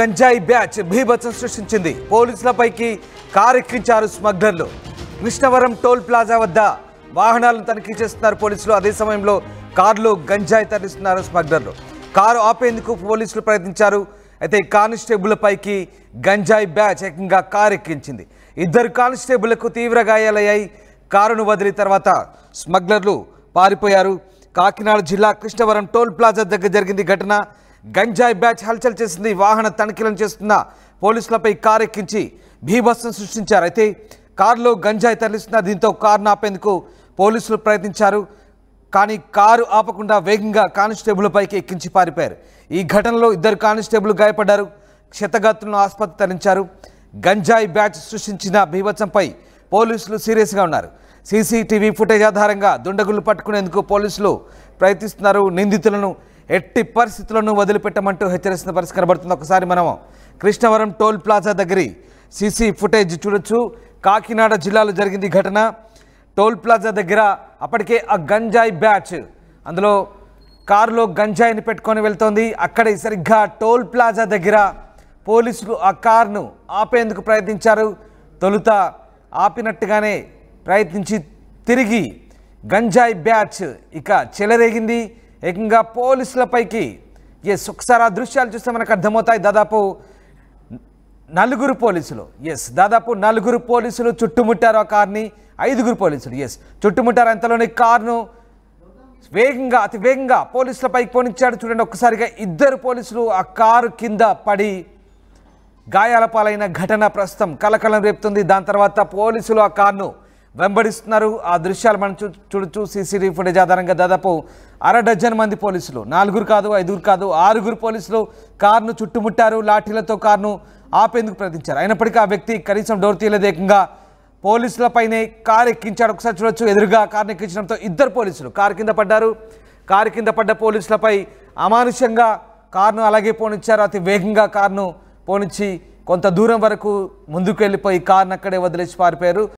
గంజాయి బ్యాచ్ భీభత్సం సృష్టించింది. పోలీసులపైకి కారు ఎక్కించారు స్మగ్లర్లు. కృష్ణవరం టోల్ ప్లాజా వద్ద వాహనాలను తనిఖీ చేస్తున్నారు పోలీసులు. అదే సమయంలో కారులో గంజాయి తరలిస్తున్నారు స్మగ్లర్లు. కారు ఆపేందుకు పోలీసులు ప్రయత్నించారు. అయితే కానిస్టేబుల్ పైకి గంజాయి బ్యాచ్ ఏకంగా కారు ఎక్కించింది. ఇద్దరు కానిస్టేబుళ్లకు తీవ్ర గాయాలయ్యాయి. కారును వదిలి తర్వాత స్మగ్లర్లు పారిపోయారు. కాకినాడ జిల్లా కృష్ణవరం టోల్ ప్లాజా దగ్గర జరిగింది ఘటన. గంజాయి బ్యాచ్ హల్చల్ చేసింది. వాహన తనిఖీలను చేస్తున్న పోలీసులపై కారు ఎక్కించి భీభత్సం సృష్టించారు. అయితే కారులో గంజాయి తరలిస్తున్నారు. దీంతో కారును ఆపేందుకు పోలీసులు ప్రయత్నించారు. కానీ కారు ఆపకుండా వేగంగా కానిస్టేబుల్ పైకి ఎక్కించి పారిపోయారు. ఈ ఘటనలో ఇద్దరు కానిస్టేబుల్ గాయపడ్డారు. క్షతగాత్రులను ఆసుపత్రికి తరలించారు. గంజాయి బ్యాచ్ సృష్టించిన భీభత్సంపై పోలీసులు సీరియస్గా ఉన్నారు. సీసీటీవీ ఫుటేజ్ ఆధారంగా దుండగులు పట్టుకునేందుకు పోలీసులు ప్రయత్నిస్తున్నారు. నిందితులను ఎట్టి పరిస్థితులను వదిలిపెట్టమంటూ హెచ్చరిస్తున్న పరిస్థితి కనబడుతుంది. ఒకసారి మనం కృష్ణవరం టోల్ ప్లాజా దగ్గర సీసీ ఫుటేజ్ చూడొచ్చు. కాకినాడ జిల్లాలో జరిగింది ఘటన. టోల్ ప్లాజా దగ్గర అప్పటికే ఆ గంజాయి బ్యాచ్ అందులో కారులో గంజాయిని పెట్టుకొని వెళ్తోంది. అక్కడే సరిగ్గా టోల్ ప్లాజా దగ్గర పోలీసులు ఆ కారును ఆపేందుకు ప్రయత్నించారు. తొలుత ఆపినట్టుగానే ప్రయత్నించి తిరిగి గంజాయి బ్యాచ్ ఇక చెలరేగింది. ఏకంగా పోలీసులపైకి ఒకసారి ఆ దృశ్యాలు చూస్తే మనకు అర్థమవుతాయి. దాదాపు నలుగురు పోలీసులు చుట్టుముట్టారు ఆ కార్ని. 5 పోలీసులు చుట్టుముట్టారు. అంతలోనే కారును అతి వేగంగా పోలీసులపైకి పోనిచ్చాడు. చూడండి ఒక్కసారిగా 2 పోలీసులు ఆ కారు కింద పడి గాయాల పాలైన ఘటన ప్రస్తుతం కలకలం రేపుతుంది. దాని తర్వాత పోలీసులు ఆ కారును వెంబడిస్తున్నారు. ఆ దృశ్యాలు మనం చూడొచ్చు. సీసీటీవీ ఫుటేజ్ ఆధారంగా దాదాపు 1/2 డజన్ మంది పోలీసులు, 4 కాదు 5 కాదు 6 పోలీసులు కారును చుట్టుముట్టారు. లాఠీలతో కారును ఆపేందుకు ప్రయత్నించారు. అయినప్పటికీ ఆ వ్యక్తి కనీసం డోర్ తీయలేదు. ఏకంగా పోలీసులపైనే కారు ఎక్కించాడు. ఒకసారి చూడొచ్చు. ఎదురుగా కారును ఎక్కించడంతో 2 పోలీసులు కారు కింద పడ్డారు. కారు కింద పడ్డ పోలీసులపై అమానుషంగా కారును అలాగే పోనిచ్చారు. అతి వేగంగా కారును పోనిచ్చి కొంత దూరం వరకు ముందుకు వెళ్ళిపోయి కారును అక్కడే వదిలేసి పారిపోయారు.